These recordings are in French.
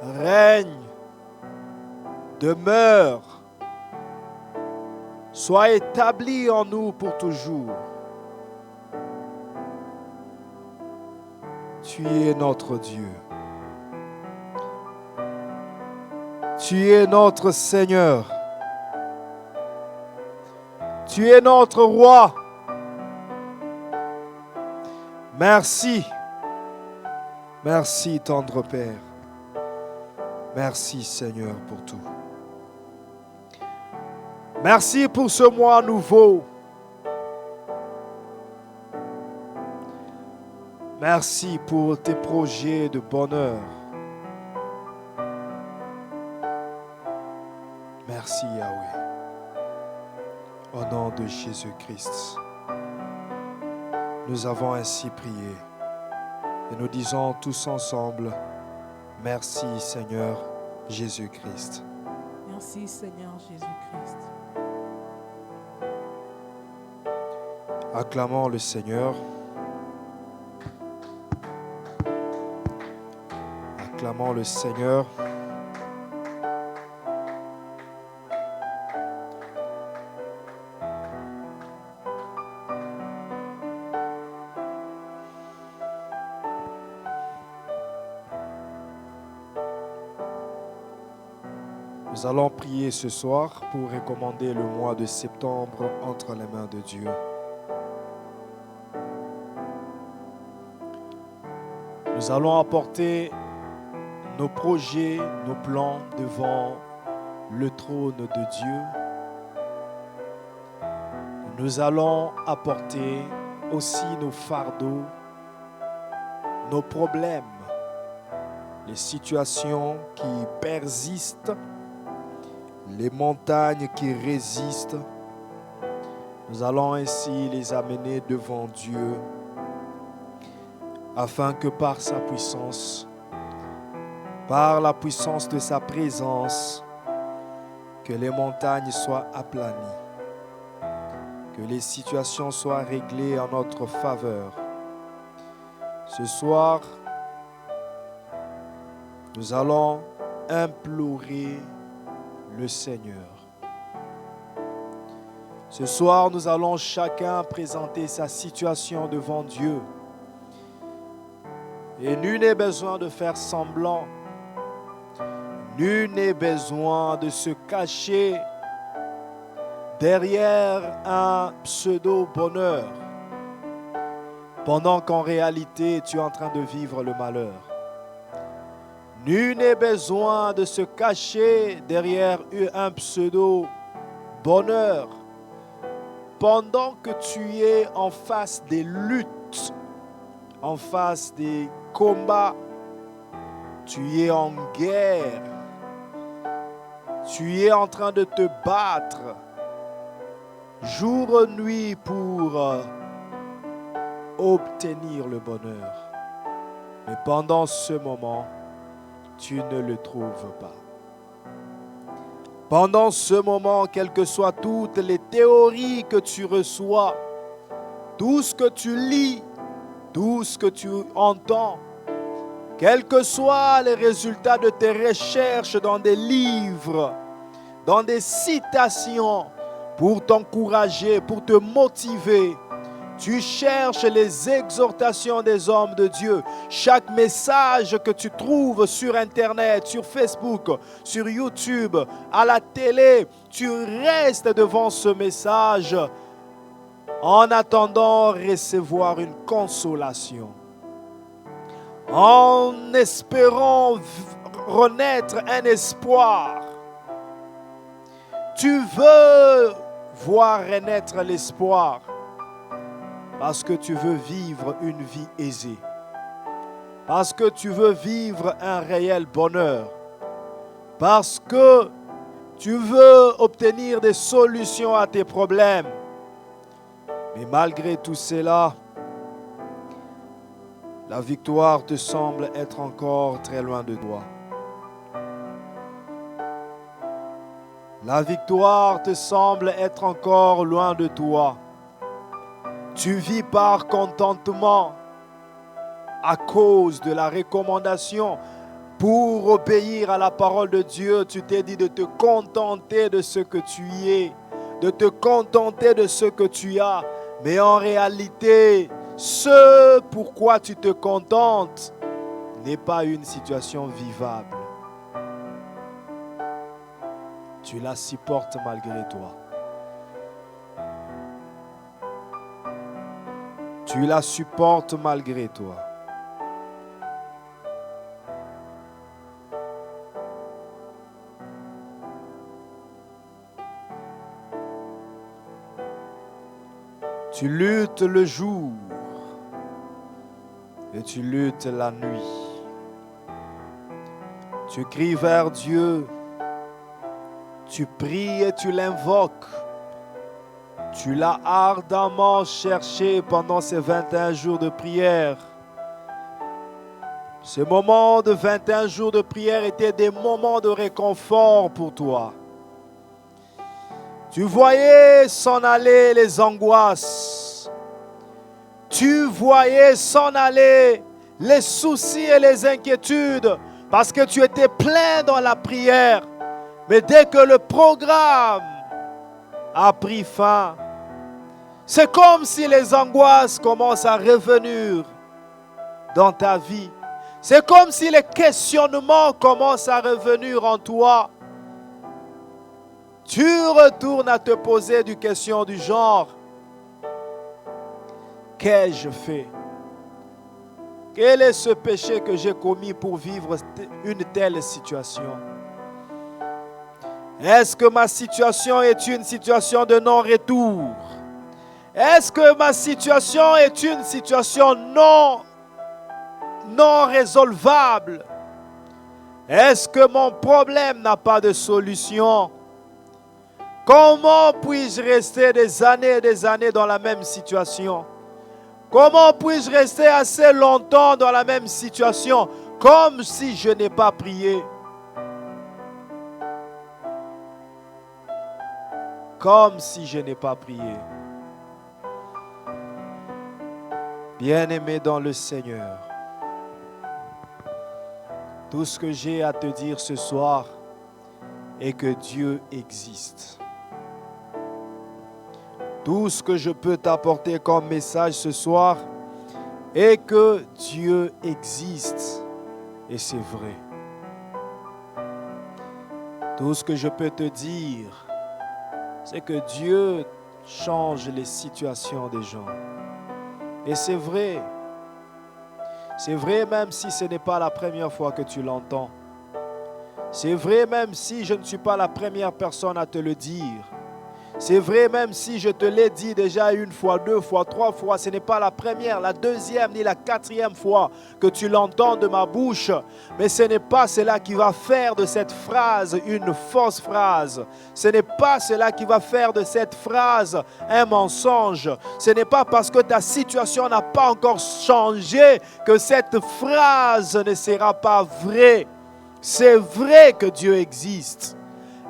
règne, demeure, sois établi en nous pour toujours. Tu es notre Dieu. Tu es notre Seigneur. Tu es notre Roi. Merci. Merci, tendre Père. Merci, Seigneur, pour tout. Merci pour ce mois nouveau. Merci pour tes projets de bonheur. Merci, Yahweh. Au nom de Jésus-Christ, nous avons ainsi prié et nous disons tous ensemble, merci Seigneur Jésus-Christ. Merci Seigneur Jésus-Christ. Acclamons le Seigneur. Acclamons le Seigneur. Nous allons prier ce soir pour recommander le mois de septembre entre les mains de Dieu. Nous allons apporter nos projets, nos plans devant le trône de Dieu. Nous allons apporter aussi nos fardeaux, nos problèmes, les situations qui persistent, les montagnes qui résistent. Nous allons ainsi les amener devant Dieu afin que par sa puissance, par la puissance de sa présence, que les montagnes soient aplanies, que les situations soient réglées en notre faveur. Ce soir, nous allons implorer le Seigneur. Ce soir, nous allons chacun présenter sa situation devant Dieu. Et nul n'est besoin de faire semblant. Nul n'est besoin de se cacher derrière un pseudo-bonheur, pendant qu'en réalité, tu es en train de vivre le malheur. Nul n'est besoin de se cacher derrière un pseudo-bonheur, pendant que tu es en face des luttes, en face des combats, tu es en guerre, tu es en train de te battre jour et nuit pour obtenir le bonheur. Mais pendant ce moment, tu ne le trouves pas. Pendant ce moment, quelles que soient toutes les théories que tu reçois, tout ce que tu lis, tout ce que tu entends, quels que soient les résultats de tes recherches dans des livres, dans des citations pour t'encourager, pour te motiver, tu cherches les exhortations des hommes de Dieu. Chaque message que tu trouves sur Internet, sur Facebook, sur YouTube, à la télé, tu restes devant ce message en attendant recevoir une consolation, en espérant renaître un espoir. Tu veux voir renaître l'espoir parce que tu veux vivre une vie aisée, parce que tu veux vivre un réel bonheur, parce que tu veux obtenir des solutions à tes problèmes. Mais malgré tout cela, la victoire te semble être encore très loin de toi. La victoire te semble être encore loin de toi. Tu vis par contentement à cause de la recommandation Pour obéir à la parole de Dieu, tu t'es dit de te contenter de ce que tu es, de te contenter de ce que tu as. Mais en réalité, ce pourquoi tu te contentes n'est pas une situation vivable. Tu la supportes malgré toi. Tu la supportes malgré toi. Tu luttes le jour et tu luttes la nuit. Tu cries vers Dieu, tu pries et tu l'invoques. Tu l'as ardemment cherché pendant ces 21 jours de prière. Ces moments de 21 jours de prière étaient des moments de réconfort pour toi. Tu voyais s'en aller les angoisses. Tu voyais s'en aller les soucis et les inquiétudes parce que tu étais plein dans la prière. Mais dès que le programme a pris fin, c'est comme si les angoisses commencent à revenir dans ta vie. C'est comme si les questionnements commencent à revenir en toi. Tu retournes à te poser des questions du genre: qu'ai-je fait? Quel est ce péché que j'ai commis pour vivre une telle situation? Est-ce que ma situation est une situation de non-retour? Est-ce que ma situation est une situation non résolvable? Est-ce que mon problème n'a pas de solution? Comment puis-je rester des années dans la même situation? Comment puis-je rester assez longtemps dans la même situation comme si je n'ai pas prié? Comme si je n'ai pas prié. Bien-aimé dans le Seigneur, tout ce que j'ai à te dire ce soir est que Dieu existe. Tout ce que je peux t'apporter comme message ce soir est que Dieu existe et c'est vrai. Tout ce que je peux te dire, c'est que Dieu change les situations des gens. Et c'est vrai. C'est vrai même si ce n'est pas la première fois que tu l'entends. C'est vrai même si je ne suis pas la première personne à te le dire. C'est vrai même si je te l'ai dit déjà une fois, 2 fois, 3 fois. Ce n'est pas la première, la deuxième ni la 4e fois que tu l'entends de ma bouche. Mais ce n'est pas cela qui va faire de cette phrase une fausse phrase. Ce n'est pas cela qui va faire de cette phrase un mensonge. Ce n'est pas parce que ta situation n'a pas encore changé que cette phrase ne sera pas vraie. C'est vrai que Dieu existe.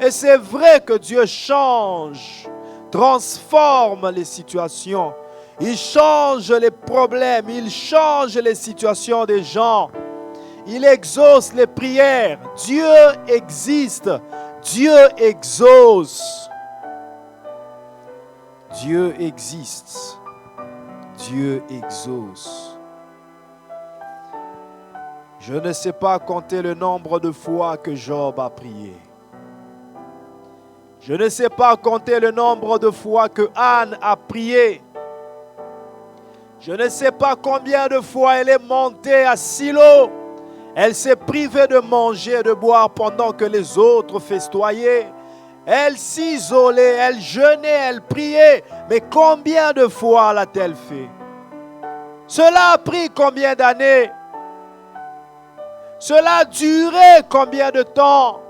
Et c'est vrai que Dieu change, transforme les situations. Il change les problèmes, il change les situations des gens. Il exauce les prières. Dieu existe. Dieu exauce. Dieu existe. Dieu exauce. Je ne sais pas compter le nombre de fois que Job a prié. Je ne sais pas compter le nombre de fois que Anne a prié. Je ne sais pas combien de fois elle est montée à Silo. Elle s'est privée de manger et de boire pendant que les autres festoyaient. Elle s'isolait, elle jeûnait, elle priait. Mais combien de fois l'a-t-elle fait? Cela a pris combien d'années? Cela a duré combien de temps?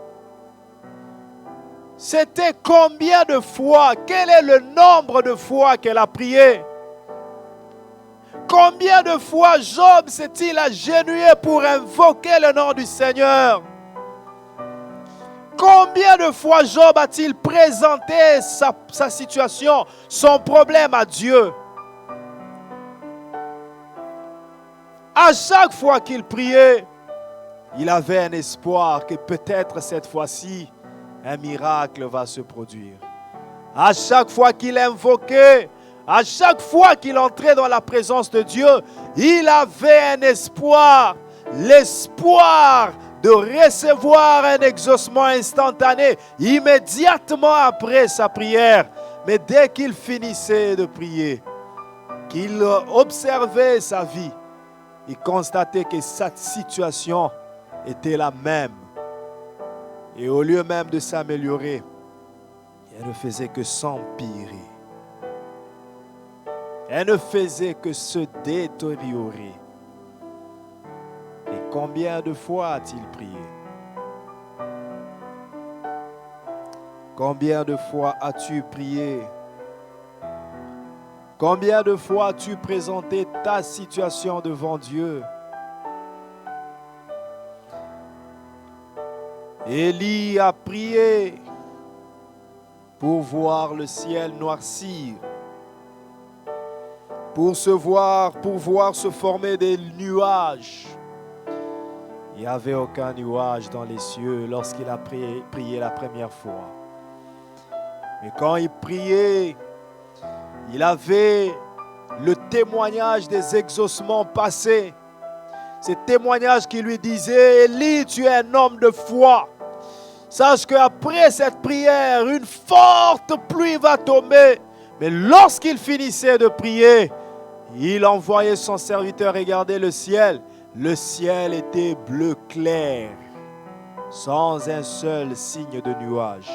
C'était combien de fois? Quel est le nombre de fois qu'elle a prié? Combien de fois Job s'est-il agenouillé pour invoquer le nom du Seigneur? Combien de fois Job a-t-il présenté sa situation, son problème à Dieu? À chaque fois qu'il priait, il avait un espoir que peut-être cette fois-ci, un miracle va se produire. À chaque fois qu'il invoquait, à chaque fois qu'il entrait dans la présence de Dieu, il avait un espoir, l'espoir de recevoir un exaucement instantané, immédiatement après sa prière. Mais dès qu'il finissait de prier, qu'il observait sa vie, il constatait que sa situation était la même. Et au lieu même de s'améliorer, elle ne faisait que s'empirer. Elle ne faisait que se détériorer. Et combien de fois a-t-il prié? Combien de fois as-tu prié? Combien de fois as-tu présenté ta situation devant Dieu? Élie a prié pour voir le ciel noircir, pour voir se former des nuages. Il n'y avait aucun nuage dans les cieux lorsqu'il a prié la première fois. Mais quand il priait, il avait le témoignage des exaucements passés. Ces témoignages qui lui disaient: Élie, tu es un homme de foi. Sache qu'après cette prière, une forte pluie va tomber. Mais lorsqu'il finissait de prier, il envoyait son serviteur regarder le ciel. Le ciel était bleu clair, sans un seul signe de nuage.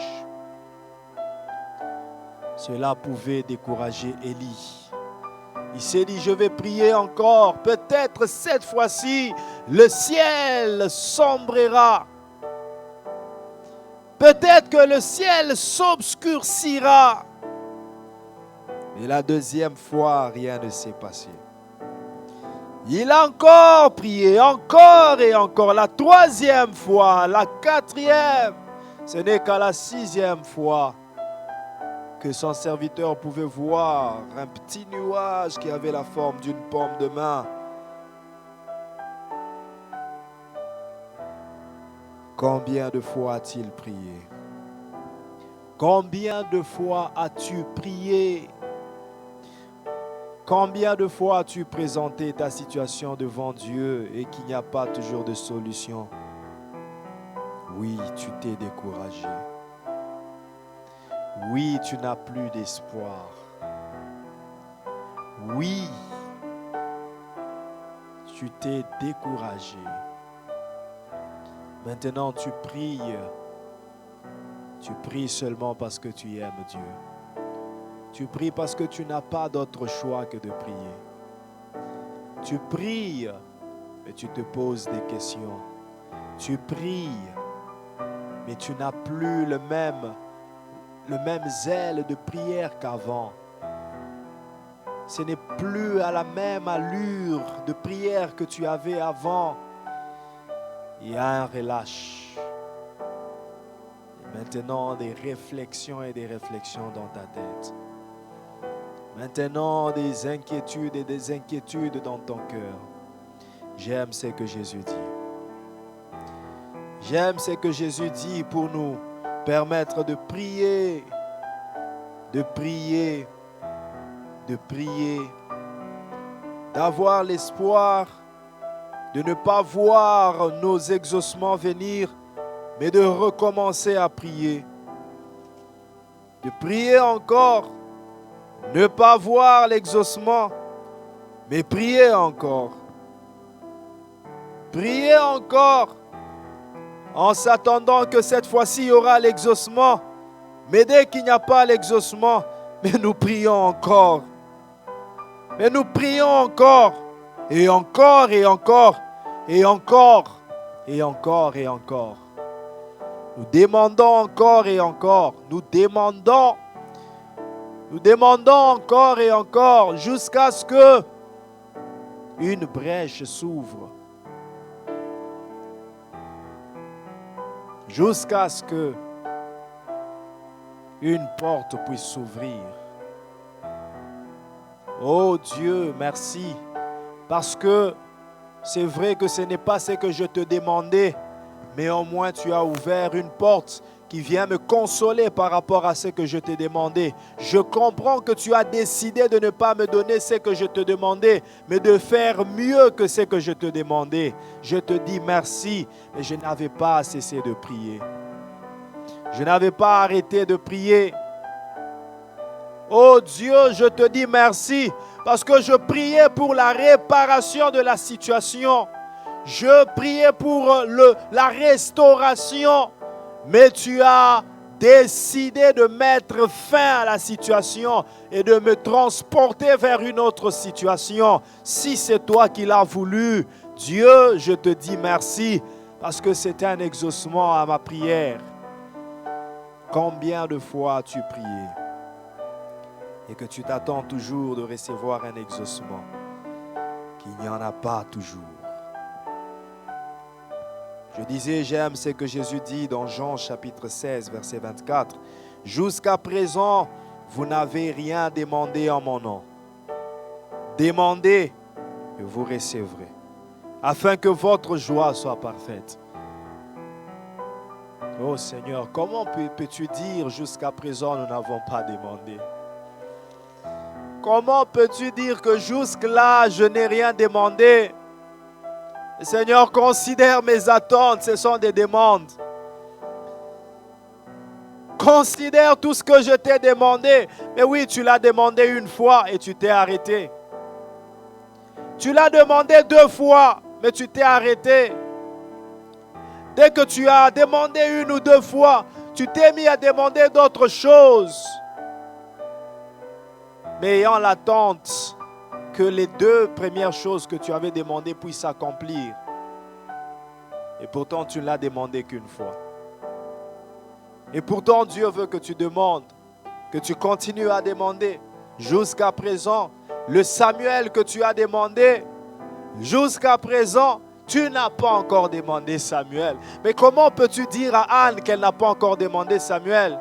Cela pouvait décourager Élie. Il s'est dit: je vais prier encore. Peut-être cette fois-ci, le ciel sombrera. Peut-être que le ciel s'obscurcira. Mais la deuxième fois, rien ne s'est passé. Il a encore prié, encore et encore. La troisième fois, la quatrième. Ce n'est qu'à la sixième fois que son serviteur pouvait voir un petit nuage qui avait la forme d'une paume de main. Combien de fois a-t-il prié? Combien de fois as-tu prié? Combien de fois as-tu présenté ta situation devant Dieu et qu'il n'y a pas toujours de solution? Oui, tu t'es découragé. Oui, tu n'as plus d'espoir. Oui, tu t'es découragé. Maintenant, tu pries seulement parce que tu aimes Dieu. Tu pries parce que tu n'as pas d'autre choix que de prier. Tu pries, mais tu te poses des questions. Tu pries, mais tu n'as plus le même zèle de prière qu'avant. Ce n'est plus à la même allure de prière que tu avais avant. Il y a un relâche. Et maintenant, des réflexions et des réflexions dans ta tête. Maintenant, des inquiétudes et des inquiétudes dans ton cœur. J'aime ce que Jésus dit. J'aime ce que Jésus dit pour nous permettre de prier, d'avoir l'espoir de ne pas voir nos exaucements venir, mais de recommencer à prier. De prier encore, ne pas voir l'exaucement, mais prier encore. Prier encore, en s'attendant que cette fois-ci il y aura l'exaucement. Mais dès qu'il n'y a pas l'exaucement, mais nous prions encore. Mais nous prions encore, et encore, et encore, et encore, et encore, et encore. Nous demandons encore et encore. Nous demandons encore et encore jusqu'à ce que une brèche s'ouvre. Jusqu'à ce que une porte puisse s'ouvrir. Oh Dieu, merci, parce que C'est vrai que ce n'est pas ce que je te demandais, mais au moins tu as ouvert une porte qui vient me consoler par rapport à ce que je t'ai demandé. Je comprends que tu as décidé de ne pas me donner ce que je te demandais, mais de faire mieux que ce que je te demandais. Je te dis merci, mais je n'avais pas cessé de prier. Je n'avais pas arrêté de prier. Oh Dieu, je te dis merci parce que je priais pour la réparation de la situation. Je priais pour la restauration. Mais tu as décidé de mettre fin à la situation et de me transporter vers une autre situation. Si c'est toi qui l'as voulu, Dieu, je te dis merci parce que c'est un exaucement à ma prière. Combien de fois as-tu prié et que tu t'attends toujours de recevoir un exaucement, qu'il n'y en a pas toujours. Je disais, j'aime ce que Jésus dit dans Jean chapitre 16, verset 24. « Jusqu'à présent, vous n'avez rien demandé en mon nom. Demandez et vous recevrez, afin que votre joie soit parfaite. » Oh Seigneur, comment peux-tu dire jusqu'à présent nous n'avons pas demandé? Comment peux-tu dire que jusque-là je n'ai rien demandé? Seigneur, considère mes attentes, ce sont des demandes. Considère tout ce que je t'ai demandé. Mais oui, tu l'as demandé une fois et tu t'es arrêté. Tu l'as demandé 2 fois, mais tu t'es arrêté. Dès que tu as demandé 1 ou 2 fois, tu t'es mis à demander d'autres choses. Mais ayant l'attente que les 2 premières choses que tu avais demandées puissent s'accomplir. Et pourtant, tu ne l'as demandé qu'une fois. Et pourtant, Dieu veut que tu demandes, que tu continues à demander. Jusqu'à présent, le Samuel que tu as demandé, jusqu'à présent, tu n'as pas encore demandé Samuel. Mais comment peux-tu dire à Anne qu'elle n'a pas encore demandé Samuel?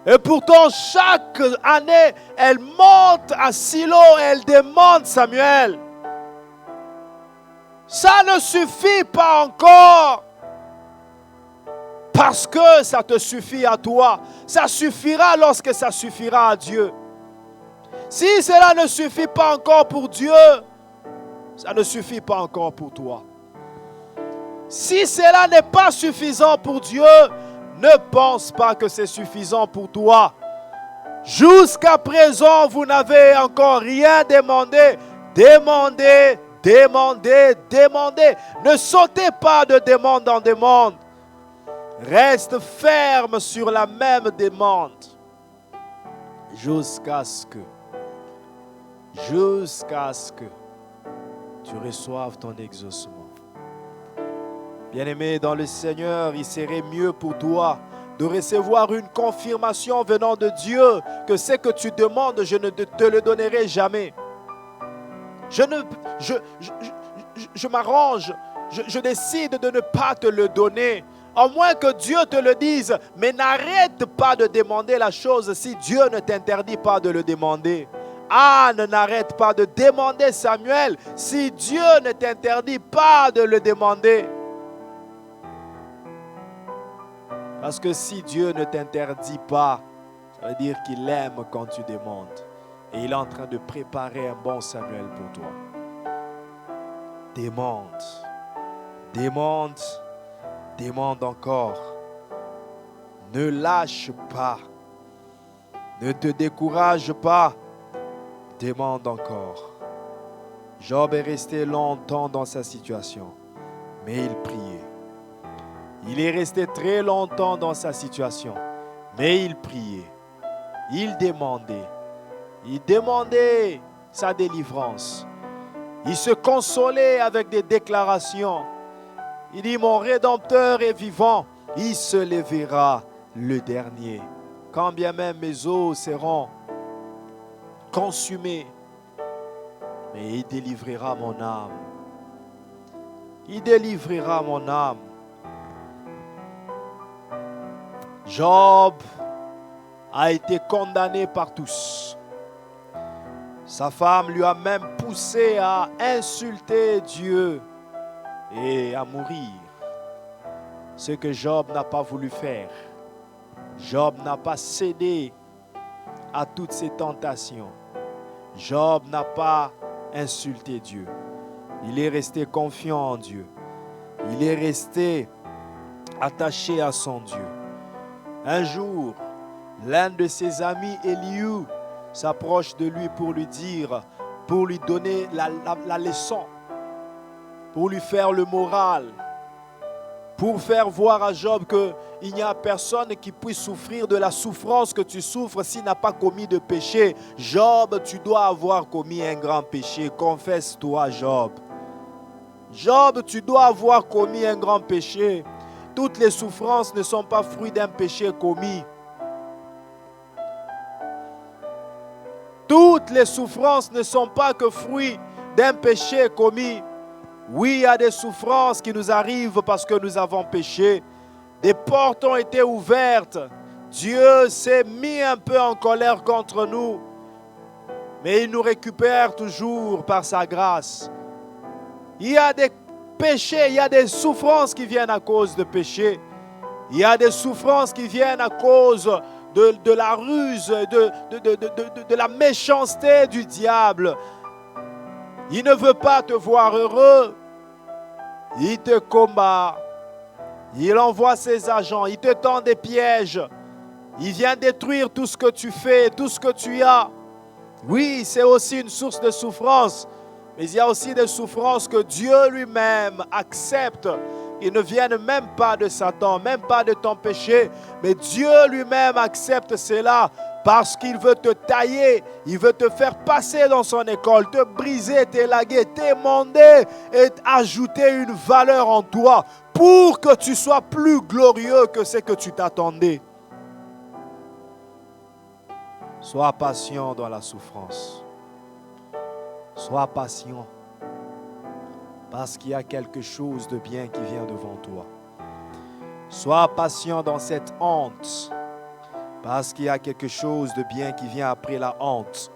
Et pourtant, chaque année, elle monte à Silo et elle demande Samuel. Ça ne suffit pas encore. Parce que ça te suffit à toi. Ça suffira lorsque ça suffira à Dieu. Si cela ne suffit pas encore pour Dieu, ça ne suffit pas encore pour toi. Si cela n'est pas suffisant pour Dieu, ne pense pas que c'est suffisant pour toi. Jusqu'à présent, vous n'avez encore rien demandé. Demandez, demandez, demandez. Ne sautez pas de demande en demande. Reste ferme sur la même demande. Jusqu'à ce que tu reçoives ton exaucement. Bien-aimé dans le Seigneur, il serait mieux pour toi de recevoir une confirmation venant de Dieu que ce que tu demandes, je ne te le donnerai jamais. Je m'arrange, je décide de ne pas te le donner, à moins que Dieu te le dise. Mais n'arrête pas de demander la chose si Dieu ne t'interdit pas de le demander. Anne n'arrête pas de demander Samuel si Dieu ne t'interdit pas de le demander. Parce que si Dieu ne t'interdit pas, ça veut dire qu'il aime quand tu demandes. Et il est en train de préparer un bon Samuel pour toi. Demande. Demande. Demande encore. Ne lâche pas. Ne te décourage pas. Demande encore. Job est resté longtemps dans sa situation, mais il priait. Il est resté très longtemps dans sa situation, mais il priait. Il demandait. Il demandait sa délivrance. Il se consolait avec des déclarations. Il dit, mon Rédempteur est vivant. Il se lèvera le dernier. Quand bien même mes os seront consumés, mais il délivrera mon âme. Il délivrera mon âme. Job a été condamné par tous. Sa femme lui a même poussé à insulter Dieu. et à mourir. Ce que Job n'a pas voulu faire. Job n'a pas cédé à toutes ces tentations. Job n'a pas insulté Dieu. Il est resté confiant en Dieu. Il est resté attaché à son Dieu. Un jour, l'un de ses amis, Elihu, s'approche de lui pour lui dire, pour lui donner la leçon, pour lui faire le moral, pour faire voir à Job qu'il n'y a personne qui puisse souffrir de la souffrance que tu souffres s'il n'a pas commis de péché. Job, tu dois avoir commis un grand péché. Confesse-toi, Job. Job, tu dois avoir commis un grand péché. Toutes les souffrances ne sont pas fruits d'un péché commis. Toutes les souffrances ne sont pas que fruits d'un péché commis. Oui, il y a des souffrances qui nous arrivent parce que nous avons péché. Des portes ont été ouvertes. Dieu s'est mis un peu en colère contre nous. Mais il nous récupère toujours par sa grâce. Il y a des péchés, il y a des souffrances qui viennent à cause de péché. Il y a des souffrances qui viennent à cause de la ruse, de la méchanceté du diable. Il ne veut pas te voir heureux. Il te combat. Il envoie ses agents. Il te tend des pièges. Il vient détruire tout ce que tu fais, tout ce que tu as. Oui, c'est aussi une source de souffrance. Mais il y a aussi des souffrances que Dieu lui-même accepte. Ils ne viennent même pas de Satan, même pas de ton péché. Mais Dieu lui-même accepte cela parce qu'il veut te tailler. Il veut te faire passer dans son école, te briser, t'élaguer, t'émonder et ajouter une valeur en toi pour que tu sois plus glorieux que ce que tu t'attendais. Sois patient dans la souffrance. Sois patient. Parce qu'il y a quelque chose de bien qui vient devant toi. Sois patient dans cette honte. Parce qu'il y a quelque chose de bien qui vient après la honte.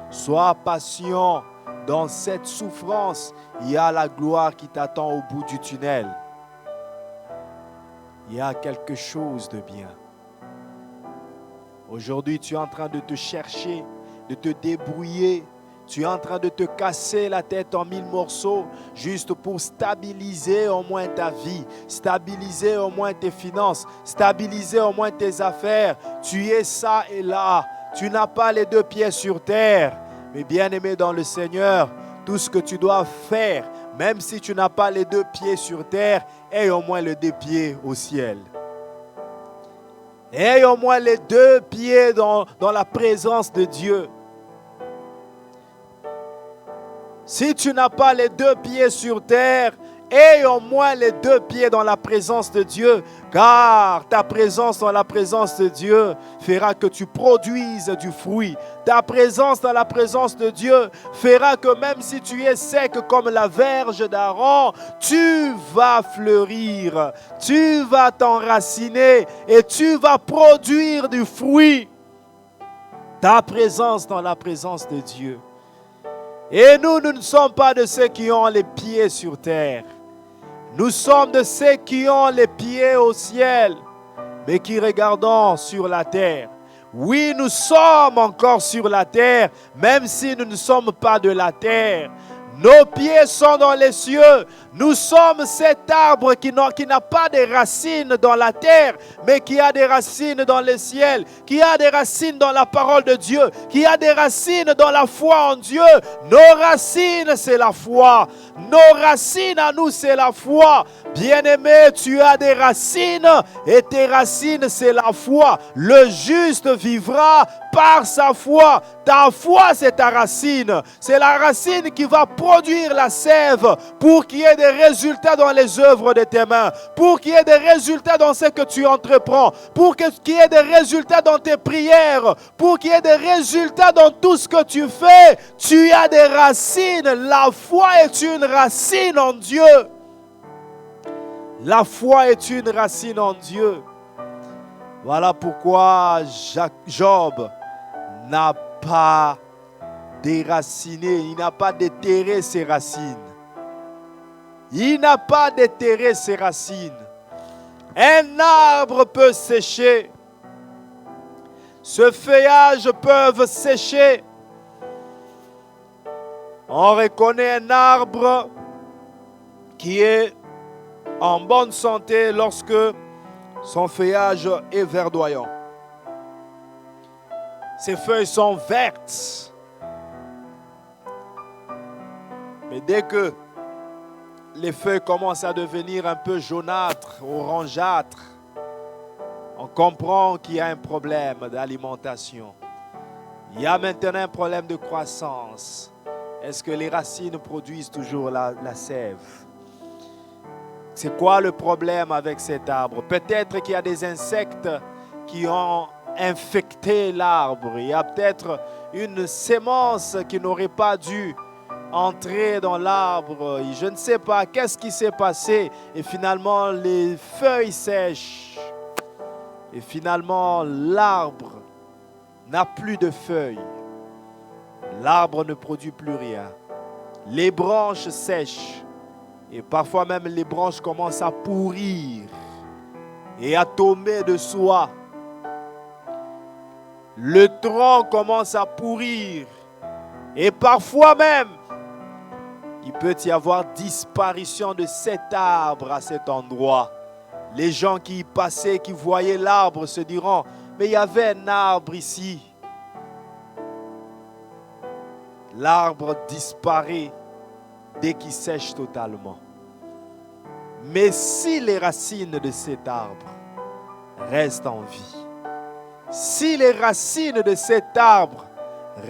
Sois patient dans cette souffrance. Il y a la gloire qui t'attend au bout du tunnel. Il y a quelque chose de bien. Aujourd'hui, tu es en train de te chercher, de te débrouiller. Tu es en train de te casser la tête en 1000 morceaux juste pour stabiliser au moins ta vie, stabiliser au moins tes finances, stabiliser au moins tes affaires. Tu es ça et là. Tu n'as pas les deux pieds sur terre. Mais bien-aimé dans le Seigneur, tout ce que tu dois faire, même si tu n'as pas les deux pieds sur terre, aie au moins les deux pieds au ciel. Aie au moins les deux pieds dans la présence de Dieu. Si tu n'as pas les deux pieds sur terre, aie au moins les deux pieds dans la présence de Dieu, car ta présence dans la présence de Dieu fera que tu produises du fruit. Ta présence dans la présence de Dieu fera que même si tu es sec comme la verge d'Aaron, tu vas fleurir, tu vas t'enraciner et tu vas produire du fruit. Ta présence dans la présence de Dieu. Et nous ne sommes pas de ceux qui ont les pieds sur terre. Nous sommes de ceux qui ont les pieds au ciel, mais qui regardons sur la terre. Oui, nous sommes encore sur la terre, même si nous ne sommes pas de la terre. Nos pieds sont dans les cieux. Nous sommes cet arbre qui n'a pas de racines dans la terre, mais qui a des racines dans le ciel, qui a des racines dans la parole de Dieu, qui a des racines dans la foi en Dieu. Nos racines, c'est la foi. Nos racines à nous, c'est la foi. Bien-aimé, tu as des racines et tes racines, c'est la foi. Le juste vivra par sa foi. Ta foi, c'est ta racine. C'est la racine qui va produire la sève pour qu'il y ait des résultats dans les œuvres de tes mains, pour qu'il y ait des résultats dans ce que tu entreprends, pour qu'il y ait des résultats dans tes prières, pour qu'il y ait des résultats dans tout ce que tu fais. Tu as des racines. La foi est une racine en Dieu. La foi est une racine en Dieu. Voilà pourquoi Job n'a pas déraciné, il n'a pas déterré ses racines. Il n'a pas déterré ses racines. Un arbre peut sécher. Ce feuillage peut sécher. On reconnaît un arbre qui est en bonne santé lorsque son feuillage est verdoyant. Ses feuilles sont vertes. Mais dès que les feuilles commencent à devenir un peu jaunâtres, orangeâtres, on comprend qu'il y a un problème d'alimentation. Il y a maintenant un problème de croissance. Est-ce que les racines produisent toujours la sève? C'est quoi le problème avec cet arbre? Peut-être qu'il y a des insectes qui ont infecté l'arbre. Il y a peut-être une sémence qui n'aurait pas dû entrer dans l'arbre. Je ne sais pas qu'est-ce qui s'est passé. Et finalement, les feuilles sèchent. Et finalement, l'arbre n'a plus de feuilles. L'arbre ne produit plus rien. Les branches sèchent. Et parfois même les branches commencent à pourrir et à tomber de soi. Le tronc commence à pourrir. Et parfois même, il peut y avoir disparition de cet arbre à cet endroit. Les gens qui y passaient, qui voyaient l'arbre se diront, mais il y avait un arbre ici. L'arbre disparaît dès qu'il sèche totalement. Mais si les racines de cet arbre restent en vie, si les racines de cet arbre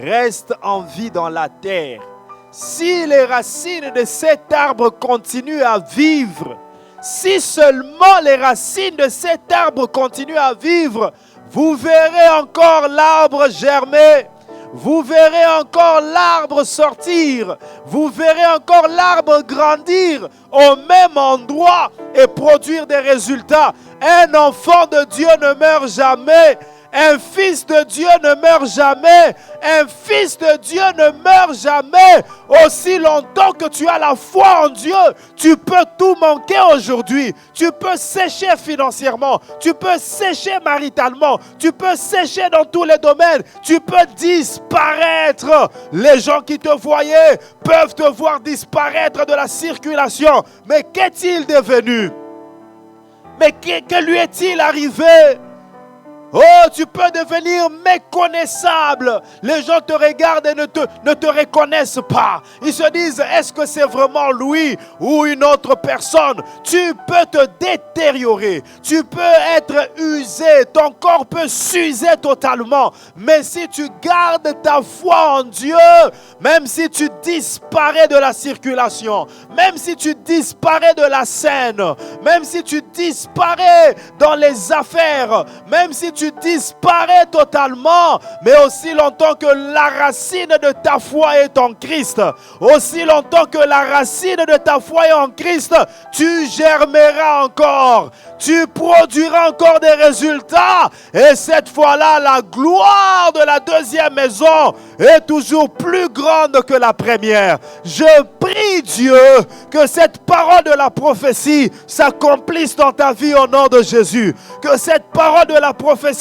restent en vie dans la terre, si les racines de cet arbre continuent à vivre, si seulement les racines de cet arbre continuent à vivre, vous verrez encore l'arbre germer. Vous verrez encore l'arbre sortir. Vous verrez encore l'arbre grandir au même endroit et produire des résultats. Un enfant de Dieu ne meurt jamais. Un fils de Dieu ne meurt jamais. Un fils de Dieu ne meurt jamais. Aussi longtemps que tu as la foi en Dieu, tu peux tout manquer aujourd'hui. Tu peux sécher financièrement. Tu peux sécher maritalement. Tu peux sécher dans tous les domaines. Tu peux disparaître. Les gens qui te voyaient peuvent te voir disparaître de la circulation. Mais qu'est-il devenu? Mais que lui est-il arrivé? Oh, tu peux devenir méconnaissable. Les gens te regardent et ne te reconnaissent pas. Ils se disent, est-ce que c'est vraiment lui ou une autre personne? Tu peux te détériorer. Tu peux être usé. Ton corps peut s'user totalement. Mais si tu gardes ta foi en Dieu, même si tu disparais de la circulation, même si tu disparais de la scène, même si tu disparais dans les affaires, même si tu disparais totalement, mais aussi longtemps que la racine de ta foi est en Christ, aussi longtemps que la racine de ta foi est en Christ, tu germeras encore, tu produiras encore des résultats, et cette fois-là, la gloire de la deuxième maison est toujours plus grande que la première. Je prie Dieu que cette parole de la prophétie s'accomplisse dans ta vie au nom de Jésus, que cette parole de la prophétie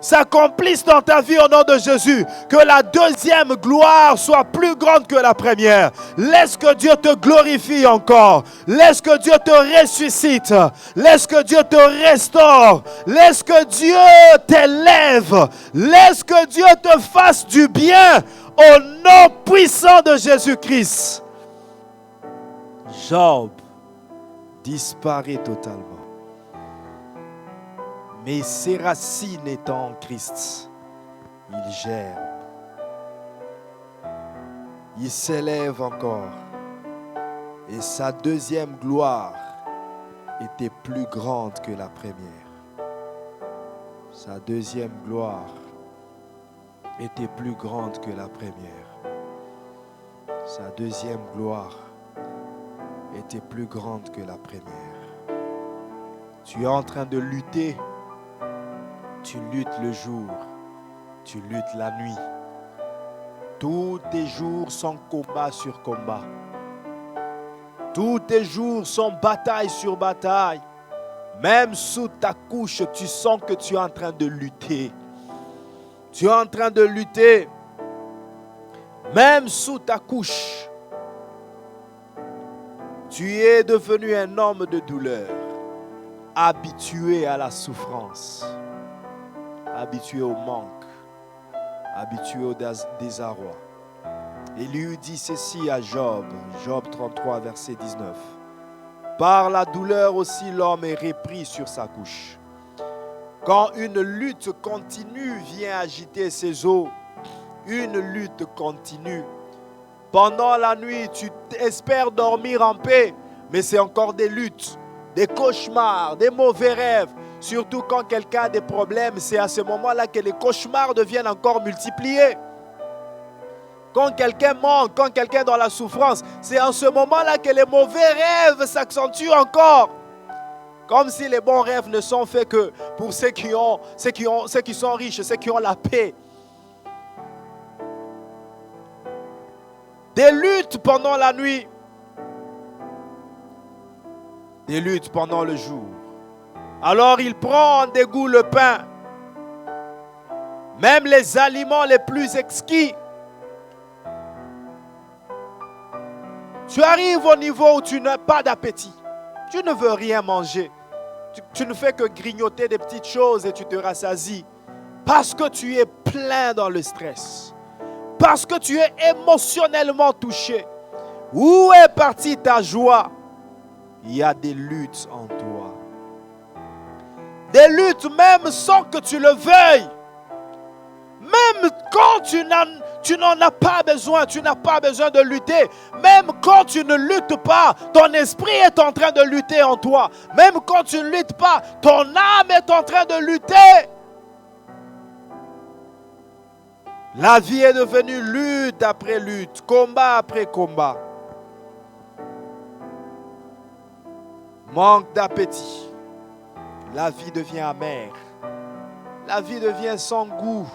s'accomplisse dans ta vie au nom de Jésus. Que la deuxième gloire soit plus grande que la première. Laisse que Dieu te glorifie encore. Laisse que Dieu te ressuscite. Laisse que Dieu te restaure. Laisse que Dieu t'élève. Laisse que Dieu te fasse du bien au nom puissant de Jésus-Christ. Job disparaît totalement. Mais ses racines étant en Christ, il germe. Il s'élève encore. Et sa deuxième gloire était plus grande que la première. Sa deuxième gloire était plus grande que la première. Sa deuxième gloire était plus grande que la première. Tu es en train de lutter. Tu luttes le jour, tu luttes la nuit. Tous tes jours sont combat sur combat. Tous tes jours sont bataille sur bataille. Même sous ta couche, tu sens que tu es en train de lutter. Tu es en train de lutter. Même sous ta couche, tu es devenu un homme de douleur, habitué à la souffrance, habitué au manque, habitué au désarroi. Élie dit ceci à Job, Job 33, verset 19. Par la douleur aussi l'homme est repris sur sa couche. Quand une lutte continue vient agiter ses os, une lutte continue. Pendant la nuit, tu espères dormir en paix, mais c'est encore des luttes, des cauchemars, des mauvais rêves. Surtout quand quelqu'un a des problèmes, c'est à ce moment-là que les cauchemars deviennent encore multipliés. Quand quelqu'un manque, quand quelqu'un est dans la souffrance, c'est en ce moment-là que les mauvais rêves s'accentuent encore. Comme si les bons rêves ne sont faits que pour ceux qui sont riches, ceux qui ont la paix. Des luttes pendant la nuit. Des luttes pendant le jour. Alors il prend en dégoût le pain. Même les aliments les plus exquis. Tu arrives au niveau où tu n'as pas d'appétit. Tu ne veux rien manger. Tu ne fais que grignoter des petites choses et tu te rassasies. Parce que tu es plein dans le stress. Parce que tu es émotionnellement touché. Où est partie ta joie? Il y a des luttes en toi. Des luttes même sans que tu le veuilles. Même quand tu n'en as pas besoin, tu n'as pas besoin de lutter. Même quand tu ne luttes pas, ton esprit est en train de lutter en toi. Même quand tu ne luttes pas, ton âme est en train de lutter. La vie est devenue lutte après lutte, combat après combat. Manque d'appétit. La vie devient amère. La vie devient sans goût.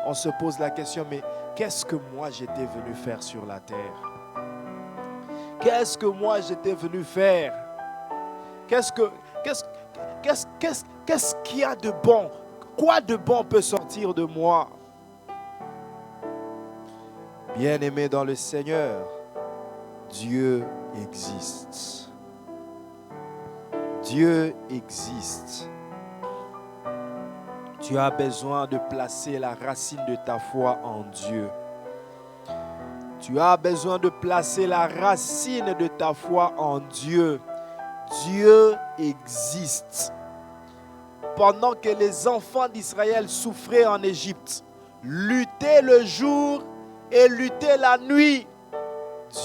On se pose la question, mais qu'est-ce que moi j'étais venu faire sur la terre? Qu'est-ce que moi j'étais venu faire? Qu'est-ce qu'il y a de bon? Quoi de bon peut sortir de moi? Bien-aimé dans le Seigneur, Dieu existe. Dieu existe. Tu as besoin de placer la racine de ta foi en Dieu. Tu as besoin de placer la racine de ta foi en Dieu. Dieu existe. Pendant que les enfants d'Israël souffraient en Égypte, luttaient le jour et luttaient la nuit,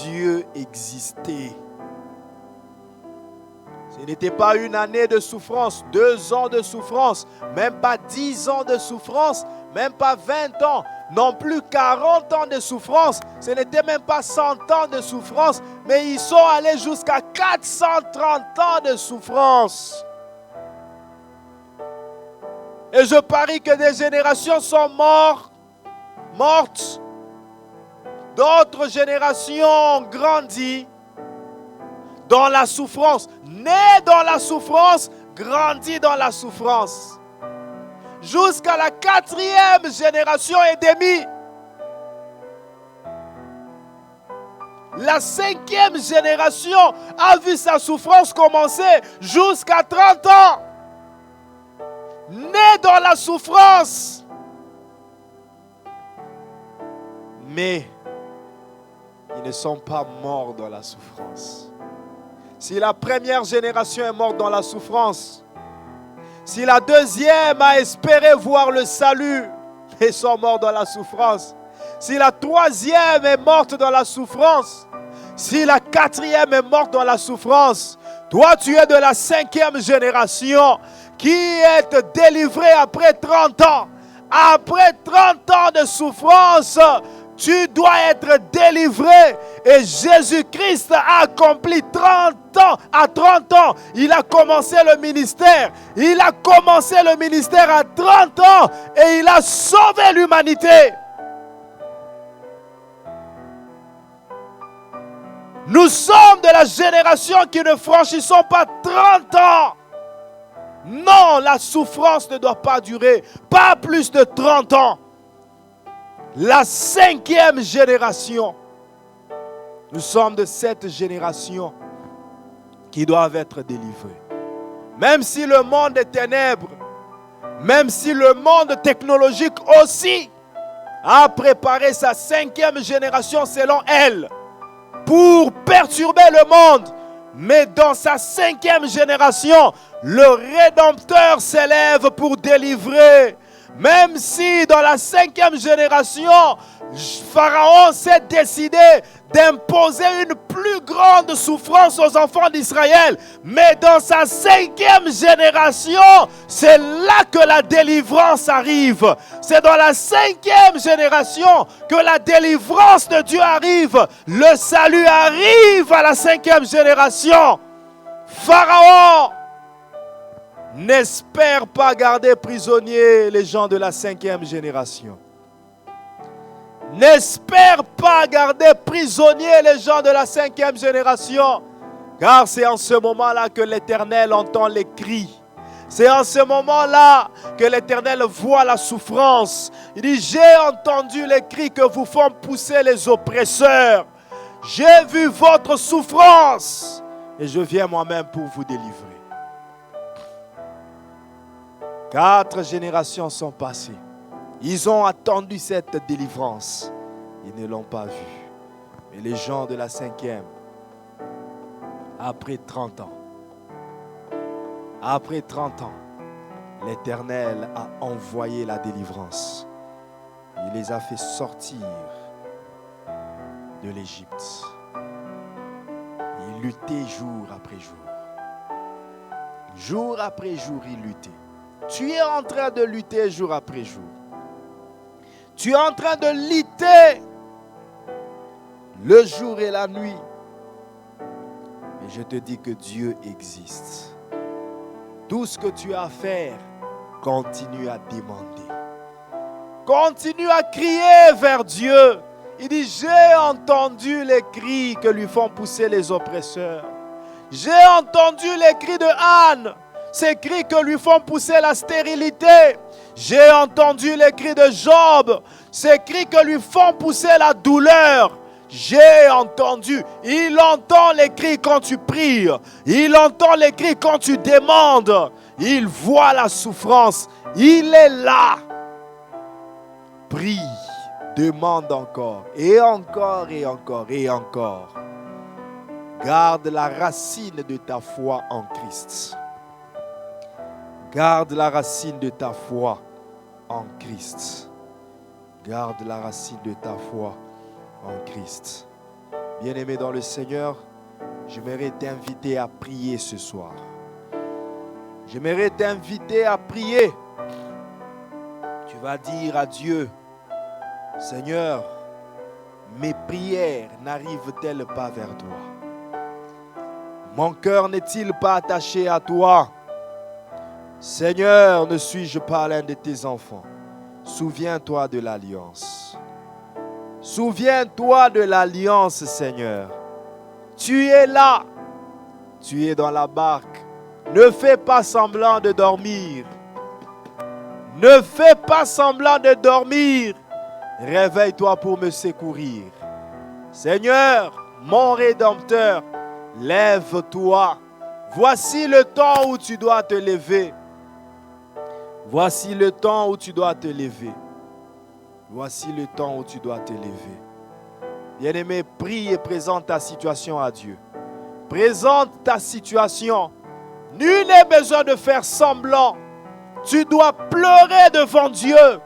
Dieu existait. Ce n'était pas une année de souffrance, 2 ans de souffrance, même pas 10 ans de souffrance, même pas 20 ans, non plus 40 ans de souffrance. Ce n'était même pas 100 ans de souffrance, mais ils sont allés jusqu'à 430 ans de souffrance. Et je parie que des générations sont mortes. D'autres générations ont grandi dans la souffrance, nés dans la souffrance, grandis dans la souffrance. Jusqu'à la 4e génération et demie. La 5e génération a vu sa souffrance commencer jusqu'à 30 ans. Nés dans la souffrance. Mais ils ne sont pas morts dans la souffrance. Si la première génération est morte dans la souffrance, si la deuxième a espéré voir le salut, ils sont morts dans la souffrance. Si la 3e est morte dans la souffrance, si la 4e est morte dans la souffrance, toi tu es de la 5e génération qui est délivré après 30 ans. Après 30 ans de souffrance, tu dois être délivré. Et Jésus-Christ a accompli 30 ans. À 30 ans, il a commencé le ministère. Il a commencé le ministère à 30 ans et il a sauvé l'humanité. Nous sommes de la génération qui ne franchissons pas 30 ans. Non, la souffrance ne doit pas durer, pas plus de 30 ans. La 5e génération. Nous sommes de cette génération qui doivent être délivrés. Même si le monde des ténèbres, même si le monde technologique aussi a préparé sa 5e génération selon elle pour perturber le monde, mais dans sa 5e génération, le Rédempteur s'élève pour délivrer. Même si dans la 5e génération, Pharaon s'est décidé d'imposer une plus grande souffrance aux enfants d'Israël. Mais dans sa 5e génération, c'est là que la délivrance arrive. C'est dans la 5e génération que la délivrance de Dieu arrive. Le salut arrive à la 5e génération. Pharaon n'espère pas garder prisonniers les gens de la 5e génération. N'espère pas garder prisonniers les gens de la 5e génération. Car c'est en ce moment-là que l'Éternel entend les cris. C'est en ce moment-là que l'Éternel voit la souffrance. Il dit, j'ai entendu les cris que vous font pousser les oppresseurs. J'ai vu votre souffrance et je viens moi-même pour vous délivrer. 4 générations sont passées. Ils ont attendu cette délivrance. Ils ne l'ont pas vue. Mais les gens de la 5e, après 30 ans, l'Éternel a envoyé la délivrance. Il les a fait sortir de l'Égypte. Ils luttaient jour après jour. Jour après jour, ils luttaient. Tu es en train de lutter jour après jour. Tu es en train de lutter le jour et la nuit. Et je te dis que Dieu existe. Tout ce que tu as à faire, continue à demander. Continue à crier vers Dieu. Il dit, j'ai entendu les cris que lui font pousser les oppresseurs. J'ai entendu les cris de Anne. Ces cris que lui font pousser la stérilité. J'ai entendu les cris de Job. Ces cris que lui font pousser la douleur. J'ai entendu. Il entend les cris quand tu pries. Il entend les cris quand tu demandes. Il voit la souffrance. Il est là. Prie. Demande encore. Et encore et encore et encore. Garde la racine de ta foi en Christ. Garde la racine de ta foi en Christ. Garde la racine de ta foi en Christ. Bien-aimé dans le Seigneur, j'aimerais t'inviter à prier ce soir. J'aimerais t'inviter à prier. Tu vas dire à Dieu, Seigneur, mes prières n'arrivent-elles pas vers toi? Mon cœur n'est-il pas attaché à toi? Seigneur, ne suis-je pas l'un de tes enfants? Souviens-toi de l'alliance. Souviens-toi de l'alliance, Seigneur. Tu es là. Tu es dans la barque. Ne fais pas semblant de dormir. Ne fais pas semblant de dormir. Réveille-toi pour me secourir. Seigneur, mon Rédempteur, lève-toi. Voici le temps où tu dois te lever. Voici le temps où tu dois te lever. Voici le temps où tu dois te lever. Bien-aimé, prie et présente ta situation à Dieu. Présente ta situation. Nul n'est besoin de faire semblant. Tu dois pleurer devant Dieu.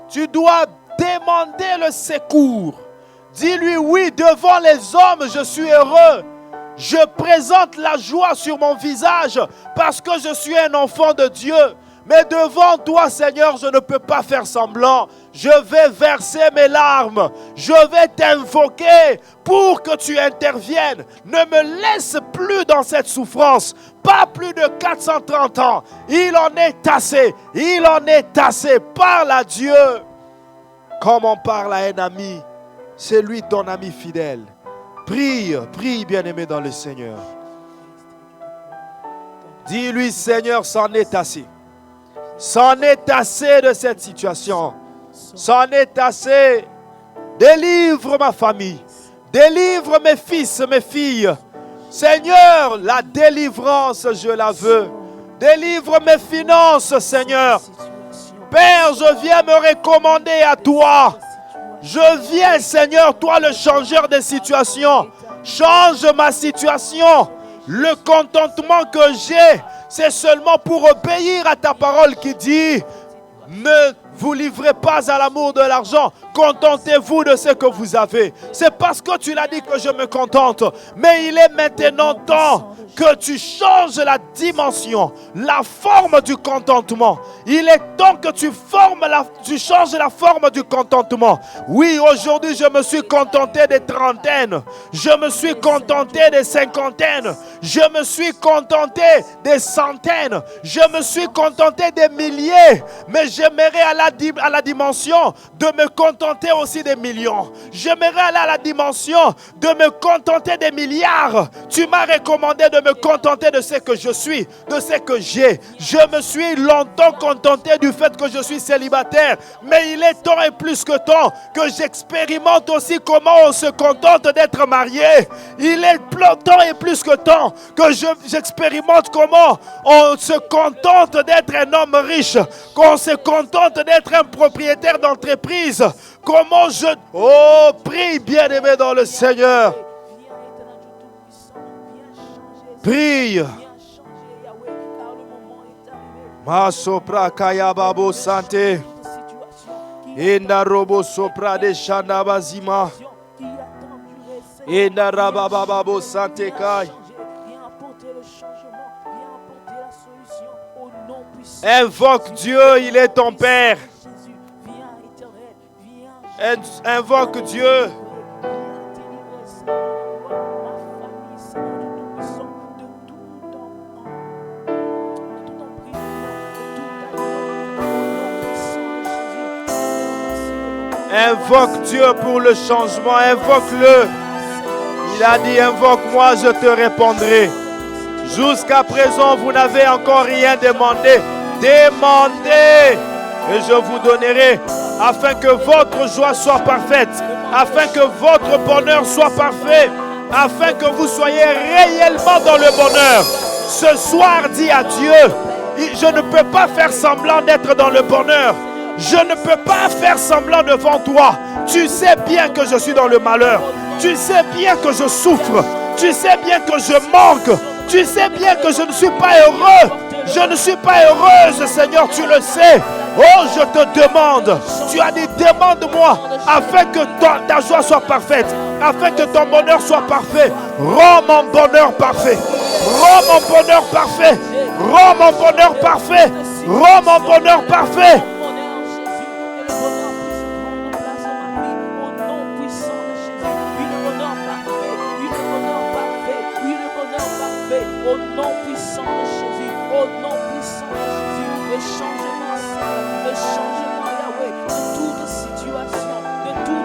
Tu dois demander le secours. Dis-lui, oui, devant les hommes, je suis heureux. Je présente la joie sur mon visage parce que je suis un enfant de Dieu. Mais devant toi, Seigneur, je ne peux pas faire semblant. Je vais verser mes larmes. Je vais t'invoquer pour que tu interviennes. Ne me laisse plus dans cette souffrance. Pas plus de 430 ans. Il en est assez. Il en est assez. Parle à Dieu comme on parle à un ami. C'est lui ton ami fidèle. Prie, prie, bien-aimé dans le Seigneur. Dis-lui, Seigneur, c'en est assez. C'en est assez de cette situation. C'en est assez. Délivre ma famille. Délivre mes fils, mes filles. Seigneur, la délivrance, je la veux. Délivre mes finances, Seigneur. Père, je viens me recommander à toi. Je viens, Seigneur, toi le changeur des situations. Change ma situation. Le contentement que j'ai, c'est seulement pour obéir à ta parole qui dit, ne vous livrez pas à l'amour de l'argent, contentez-vous de ce que vous avez. C'est parce que tu l'as dit que je me contente. Mais il est maintenant temps que tu changes la dimension, la forme du contentement. Il est temps que tu changes la forme du contentement. Oui, aujourd'hui, je me suis contenté des trentaines. Je me suis contenté des cinquantaines. Je me suis contenté des centaines. Je me suis contenté des milliers. Mais j'aimerais à la dimension de me contenter aussi des millions. J'aimerais aller à la dimension de me contenter des milliards. Tu m'as recommandé de me contenter de ce que je suis, de ce que j'ai. Je me suis longtemps contenté du fait que je suis célibataire. Mais il est temps et plus que temps que j'expérimente aussi comment on se contente d'être marié. Il est temps et plus que temps que j'expérimente comment on se contente d'être un homme riche, qu'on se contente d'être un propriétaire d'entreprise. Comment Oh, prie, bien-aimé dans le Seigneur. Prie. Ma sopra kaya babo sante. Enda robo sopra de shanda bazima. Enda rababa babo sante kai. Invoque Dieu, il est ton Père. Invoque Dieu. Invoque Dieu pour le changement, invoque-le. Il a dit, invoque-moi, je te répondrai. Jusqu'à présent, vous n'avez encore rien demandé. Demandez et je vous donnerai, afin que votre joie soit parfaite, afin que votre bonheur soit parfait, afin que vous soyez réellement dans le bonheur. Ce soir, dis à Dieu, je ne peux pas faire semblant d'être dans le bonheur. Je ne peux pas faire semblant devant toi. Tu sais bien que je suis dans le malheur. Tu sais bien que je souffre. Tu sais bien que je manque. Tu sais bien que je ne suis pas heureux. Je ne suis pas heureuse, Seigneur, tu le sais. Oh, je te demande. Tu as dit, demande-moi afin que ta joie soit parfaite, afin que ton bonheur soit parfait. Rends mon bonheur parfait. Rends mon bonheur parfait. Rends mon bonheur parfait. Rends mon bonheur parfait. Au nom puissant de Jésus, au nom puissant de Jésus, le changement, Seigneur, le changement, Yahweh, de toute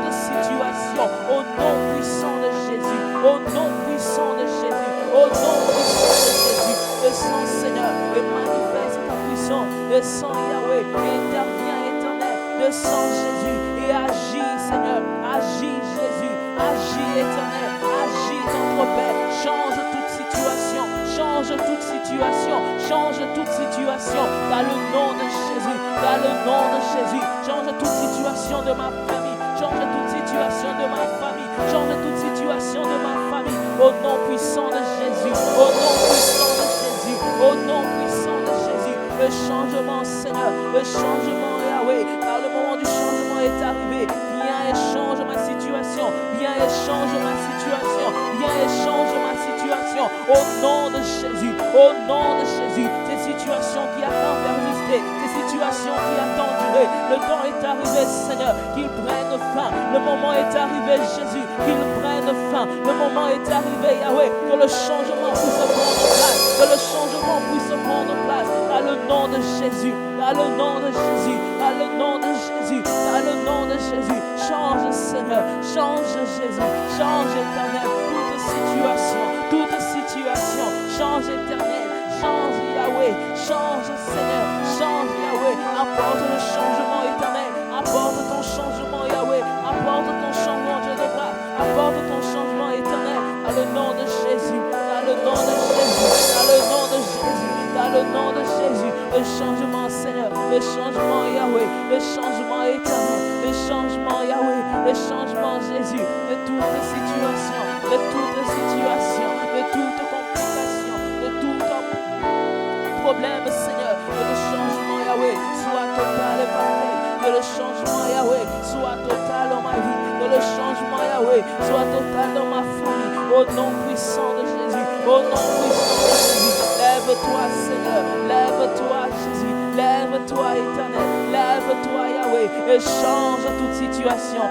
situation, au nom puissant de Jésus, au nom puissant de Jésus, au nom puissant de Jésus, le sang, Seigneur, et manifeste ta puissance, le sang, Yahweh, intervient, éternel, le sang, Jésus, et agis, Seigneur, agis, Jésus, agis, éternel, agis, notre Père, change toute situation. Change toute situation, change toute situation, dans le nom de Jésus, dans le nom de Jésus, change toute situation de ma famille, change toute situation de ma famille, change toute situation de ma famille, au nom puissant de Jésus, au nom puissant de Jésus, au nom puissant de Jésus, le changement, Seigneur, le changement, Yahweh, car le moment du changement est arrivé. Viens et change ma situation, viens et change ma situation, viens et change ma situation, au nom de Jésus, au nom de Jésus. Ces situations qui attendent persister, ces situations qui attendent durer, le temps est arrivé, Seigneur, qu'ils prennent fin. Le moment est arrivé, Jésus, qu'ils prennent fin. Le moment est arrivé, Yahweh, que le changement puisse prendre place, que le changement puisse prendre place. Dans le nom de Jésus, dans le nom de Jésus, dans le nom de Jésus, dans le nom de Jésus. Change, Seigneur, change Jésus, change éternel, toute situation, change éternel, change Yahweh, change Seigneur, change Yahweh, apporte le changement éternel, apporte ton changement Yahweh, apporte ton changement Dieu de grâce, apporte ton changement éternel, dans le nom de Jésus, dans le nom de Jésus, dans le nom de Jésus, dans le nom de Jésus, le changement Seigneur, le changement Yahweh, le changement éternel, le changement Yahweh, le changement Jésus, de toute situation, de toute situation, de toute complication, de tout problème Seigneur, que le changement Yahweh soit total et parfait, que le changement Yahweh soit total dans ma vie, que le changement Yahweh soit total dans ma famille, au nom puissant de Jésus, au nom puissant de Jésus. Lève-toi Seigneur, lève-toi Jésus, lève-toi éternel, lève-toi Yahweh, et change toute situation,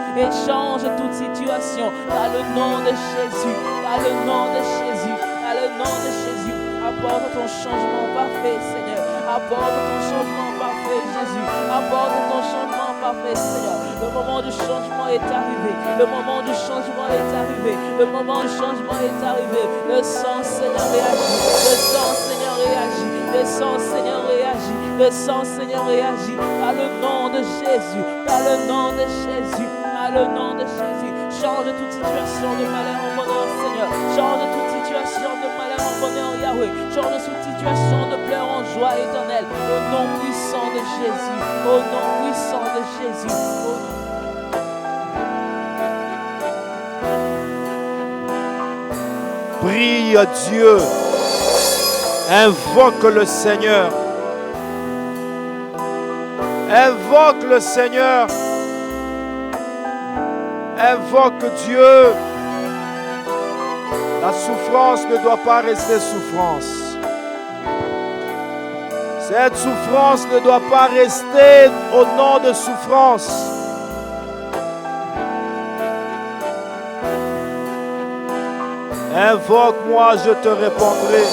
dans le nom de Jésus, dans le nom de Jésus, dans le nom de Jésus. Apporte ton changement parfait Seigneur, apporte ton changement parfait Jésus, apporte ton changement parfait Seigneur. Le moment du changement est arrivé, le moment du changement est arrivé, le moment du changement est arrivé. Le sang Seigneur réagit, le sang Seigneur réagit, le sang Seigneur réagit, le sang Seigneur réagit, dans le nom de Jésus, dans le nom de Jésus, dans le nom de Jésus. Change toute situation de malheur en bonheur Seigneur, change toute situation de malheur en bonheur Yahweh, change toute situation de pleurs en joie éternelle, au nom puissant de Jésus, au nom puissant de Jésus, au nom... Prie à Dieu, invoque le Seigneur, invoque le Seigneur, invoque Dieu. La souffrance ne doit pas rester souffrance. Cette souffrance ne doit pas rester au nom de souffrance. Invoque-moi, je te répondrai.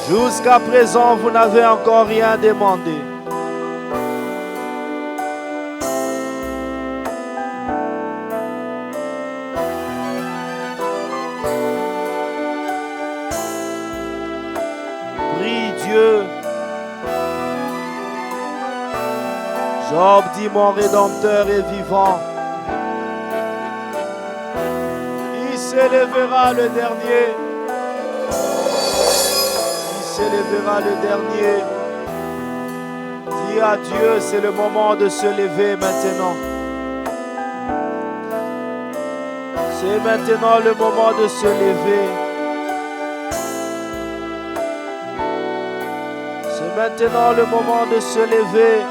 Jusqu'à présent, vous n'avez encore rien demandé. Prie Dieu. Job dit, mon Rédempteur est vivant. Il s'élèvera le dernier. Il s'élèvera le dernier. Dis à Dieu, c'est le moment de se lever maintenant. C'est maintenant le moment de se lever. C'est maintenant le moment de se lever.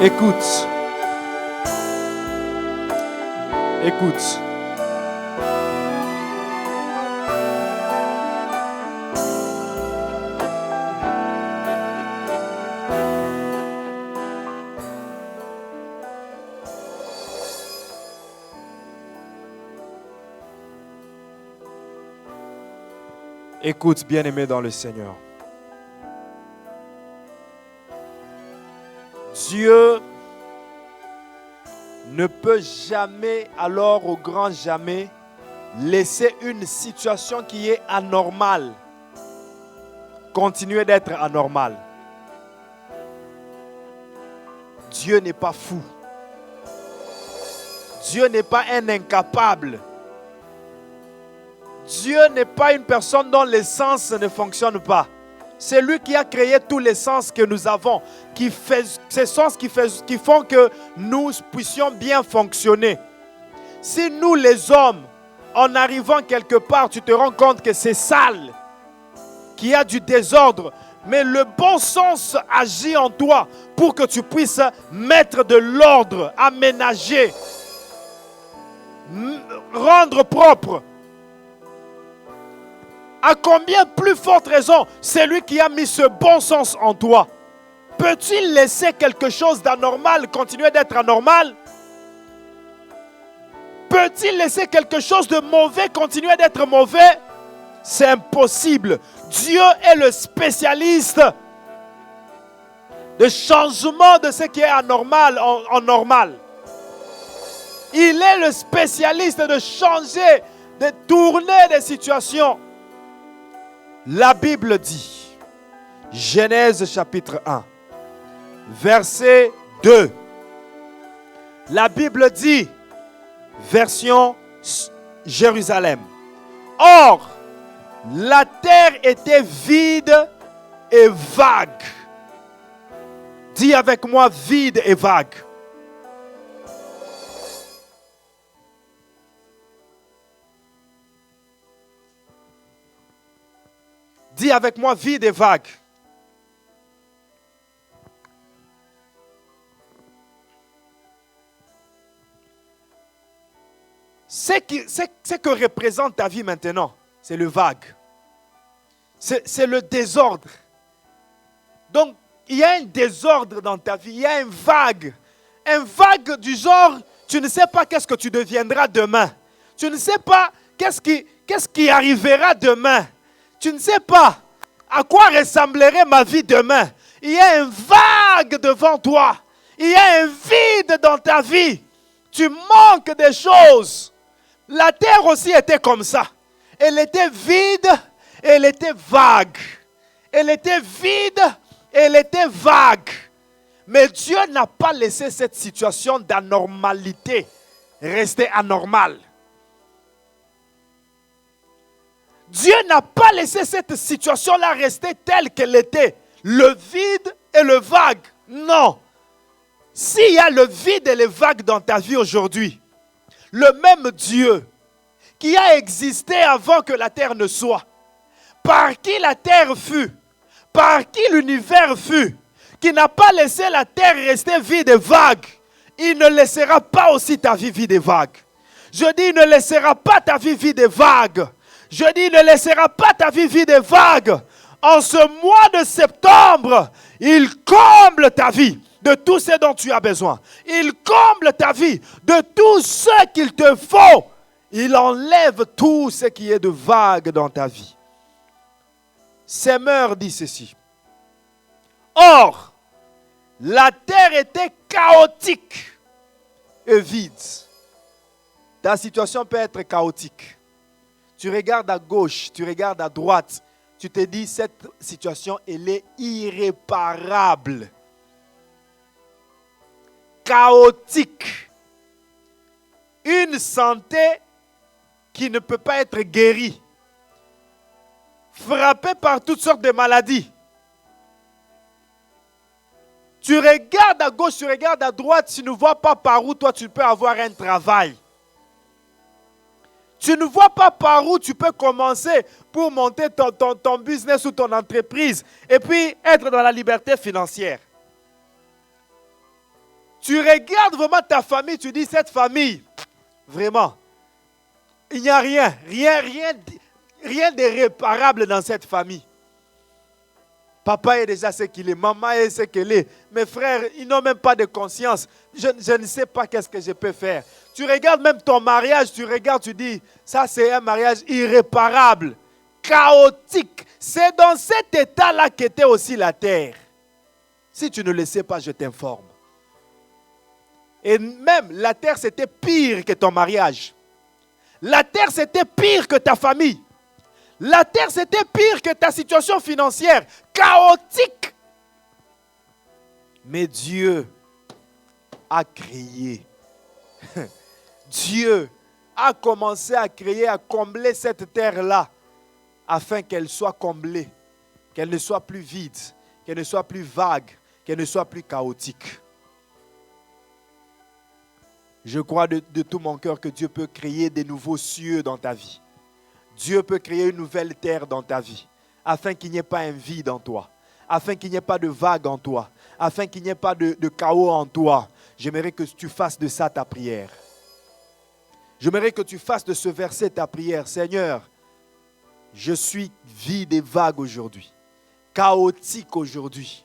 Écoute. Écoute. Écoute, bien-aimé dans le Seigneur. Dieu ne peut jamais, alors au grand jamais, laisser une situation qui est anormale continuer d'être anormale. Dieu n'est pas fou. Dieu n'est pas un incapable. Dieu n'est pas une personne dont les sens ne fonctionnent pas. C'est lui qui a créé tous les sens que nous avons, ces sens qui font que nous puissions bien fonctionner. Si nous les hommes, en arrivant quelque part, tu te rends compte que c'est sale, qu'il y a du désordre, mais le bon sens agit en toi pour que tu puisses mettre de l'ordre, aménager, rendre propre. À combien plus forte raison, c'est lui qui a mis ce bon sens en toi. Peut-il laisser quelque chose d'anormal continuer d'être anormal? Peut-il laisser quelque chose de mauvais continuer d'être mauvais? C'est impossible. Dieu est le spécialiste de changement de ce qui est anormal en normal. Il est le spécialiste de changer, de tourner des situations. La Bible dit, Genèse chapitre 1, verset 2. La Bible dit, version Jérusalem. Or, la terre était vide et vague. Dis avec moi, vide et vague. Dis avec moi, vide et vague. Ce que représente ta vie maintenant, c'est le vague. C'est le désordre. Donc, il y a un désordre dans ta vie, il y a un vague. Un vague du genre, tu ne sais pas qu'est-ce que tu deviendras demain. Tu ne sais pas qu'est-ce qui arrivera demain. Tu ne sais pas à quoi ressemblerait ma vie demain. Il y a un vague devant toi. Il y a un vide dans ta vie. Tu manques des choses. La terre aussi était comme ça. Elle était vide et elle était vague. Elle était vide et elle était vague. Mais Dieu n'a pas laissé cette situation d'anormalité rester anormale. Dieu n'a pas laissé cette situation-là rester telle qu'elle était. Le vide et le vague. Non. S'il y a le vide et le vague dans ta vie aujourd'hui, le même Dieu qui a existé avant que la terre ne soit, par qui la terre fut, par qui l'univers fut, qui n'a pas laissé la terre rester vide et vague, il ne laissera pas aussi ta vie vide et vague. Je dis, il ne laissera pas ta vie vide et vague. Je dis, il ne laissera pas ta vie vide et vague. En ce mois de septembre, il comble ta vie de tout ce dont tu as besoin. Il comble ta vie de tout ce qu'il te faut. Il enlève tout ce qui est de vague dans ta vie. Semeur dit ceci. Or, la terre était chaotique et vide. Ta situation peut être chaotique. Tu regardes à gauche, tu regardes à droite, tu te dis, cette situation, elle est irréparable. Chaotique. Une santé qui ne peut pas être guérie. Frappée par toutes sortes de maladies. Tu regardes à gauche, tu regardes à droite, tu ne vois pas par où toi tu peux avoir un travail. Tu ne vois pas par où tu peux commencer pour monter ton business ou ton entreprise et puis être dans la liberté financière. Tu regardes vraiment ta famille, tu dis cette famille, vraiment, il n'y a rien d'irréparable dans cette famille. Papa est déjà ce qu'il est, maman est ce qu'elle est. Mes frères, ils n'ont même pas de conscience. Je ne sais pas qu'est-ce que je peux faire. Tu regardes même ton mariage, tu regardes, tu dis, ça c'est un mariage irréparable, chaotique. C'est dans cet état-là qu'était aussi la terre. Si tu ne le sais pas, je t'informe. Et même la terre, c'était pire que ton mariage. La terre, c'était pire que ta famille. La terre, c'était pire que ta situation financière, chaotique. Mais Dieu a créé. Dieu a commencé à créer, à combler cette terre-là, afin qu'elle soit comblée, qu'elle ne soit plus vide, qu'elle ne soit plus vague, qu'elle ne soit plus chaotique. Je crois de tout mon cœur que Dieu peut créer des nouveaux cieux dans ta vie. Dieu peut créer une nouvelle terre dans ta vie, afin qu'il n'y ait pas un vide en toi, afin qu'il n'y ait pas de vague en toi, afin qu'il n'y ait pas de chaos en toi. J'aimerais que tu fasses de ça ta prière. J'aimerais que tu fasses de ce verset ta prière. Seigneur, je suis vide et vague aujourd'hui, chaotique aujourd'hui,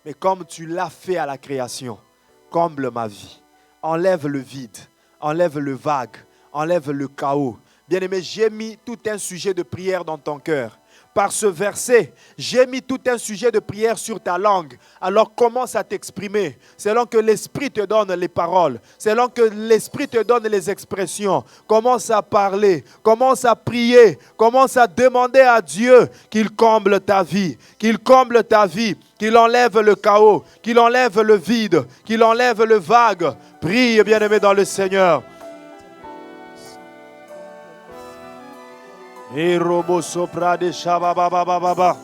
mais comme tu l'as fait à la création, comble ma vie. Enlève le vide, enlève le vague, enlève le chaos. Bien-aimé, j'ai mis tout un sujet de prière dans ton cœur. Par ce verset, j'ai mis tout un sujet de prière sur ta langue. Alors commence à t'exprimer. Selon que l'Esprit te donne les paroles. Selon que l'Esprit te donne les expressions. Commence à parler. Commence à prier. Commence à demander à Dieu qu'il comble ta vie. Qu'il comble ta vie. Qu'il enlève le chaos. Qu'il enlève le vide. Qu'il enlève le vague. Prie, bien-aimé, dans le Seigneur. Et robo sopra de shabababababa.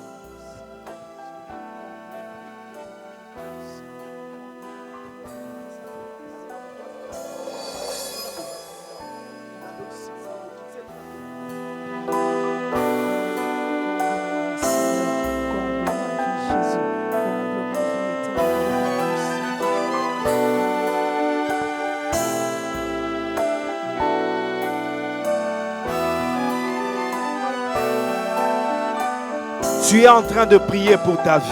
Tu es en train de prier pour ta vie.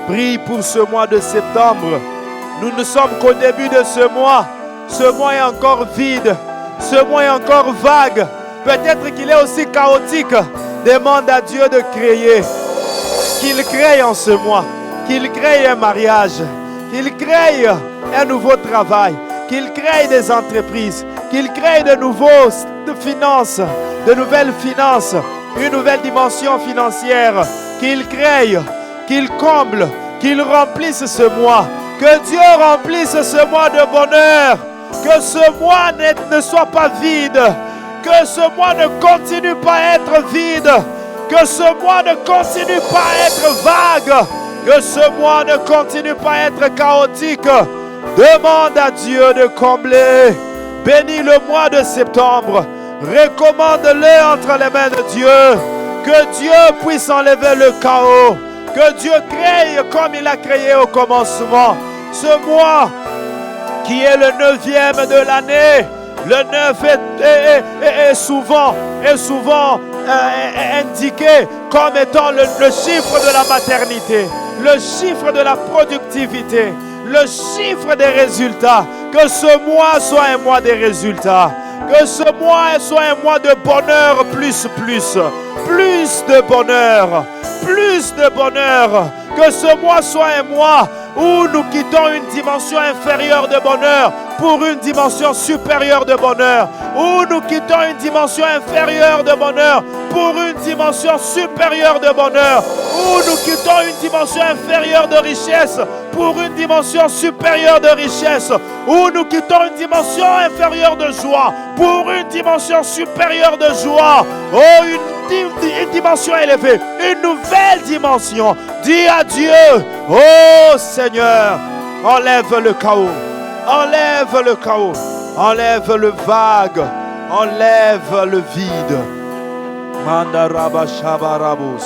Prie pour ce mois de septembre. Nous ne sommes qu'au début de ce mois. Ce mois est encore vide. Ce mois est encore vague. Peut-être qu'il est aussi chaotique. Demande à Dieu de créer. Qu'il crée en ce mois. Qu'il crée un mariage. Qu'il crée un nouveau travail. Qu'il crée des entreprises. Qu'il crée de nouvelles finances. De nouvelles finances. une nouvelle dimension financière, qu'il crée, qu'il comble, qu'il remplisse ce mois. Que Dieu remplisse ce mois de bonheur. Que ce mois ne soit pas vide. Que ce mois ne continue pas à être vide. Que ce mois ne continue pas à être vague. Que ce mois ne continue pas à être chaotique. Demande à Dieu de combler. Bénis le mois de septembre. Recommande-le entre les mains de Dieu. Que Dieu puisse enlever le chaos. Que Dieu crée comme il a créé au commencement. Ce mois qui est le 9e de l'année. Le 9 est souvent indiqué comme étant le chiffre de la maternité, le chiffre de la productivité, le chiffre des résultats. Que ce mois soit un mois des résultats. Que ce mois soit un mois de bonheur plus de bonheur, plus de bonheur. Que ce mois soit un mois où nous quittons une dimension inférieure de bonheur pour une dimension supérieure de bonheur. Où nous quittons une dimension inférieure de bonheur pour une dimension supérieure de bonheur. Où nous quittons une dimension inférieure de richesse pour une dimension supérieure de richesse. Où nous quittons une dimension inférieure de joie pour une dimension supérieure de joie. Oh, une dimension élevée, une nouvelle dimension. Dis à Dieu, oh Seigneur, enlève le chaos, enlève le chaos, enlève le vague, enlève le vide. Mandaraba shabarabus.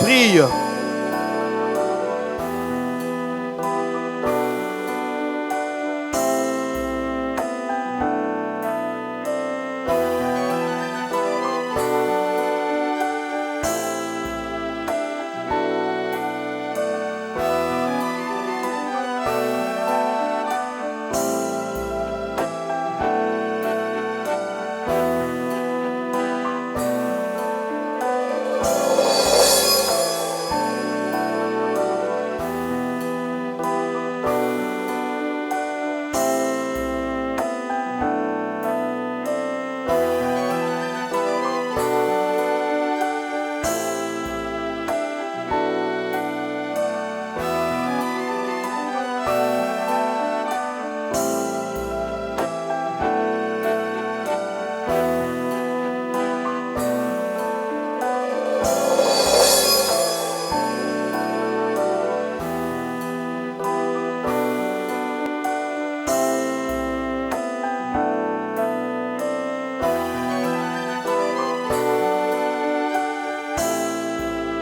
Prie.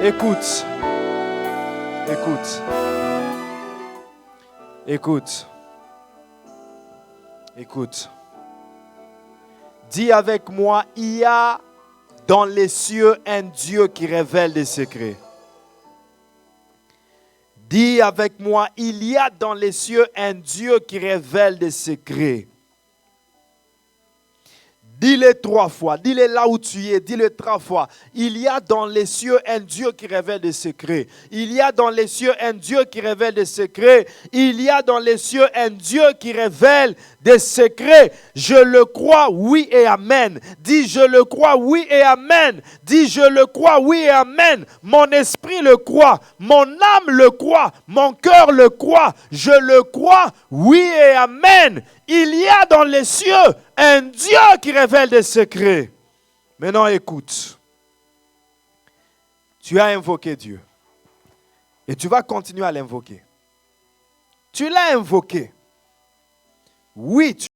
Écoute, écoute, écoute, écoute. Dis avec moi, il y a dans les cieux un Dieu qui révèle des secrets. Dis avec moi, il y a dans les cieux un Dieu qui révèle des secrets. Dis-le 3 fois, dis-le là où tu es, dis-le 3 fois. Il y a dans les cieux un Dieu qui révèle des secrets. Il y a dans les cieux un Dieu qui révèle des secrets. Il y a dans les cieux un Dieu qui révèle des secrets. Je le crois, oui et amen. Dis je le crois, oui et amen. Dis je le crois, oui et amen. Mon esprit le croit, mon âme le croit, mon cœur le croit. Je le crois, oui et amen. Il y a dans les cieux un Dieu qui révèle des secrets. Maintenant, écoute. Tu as invoqué Dieu. Et tu vas continuer à l'invoquer. Tu l'as invoqué. Oui,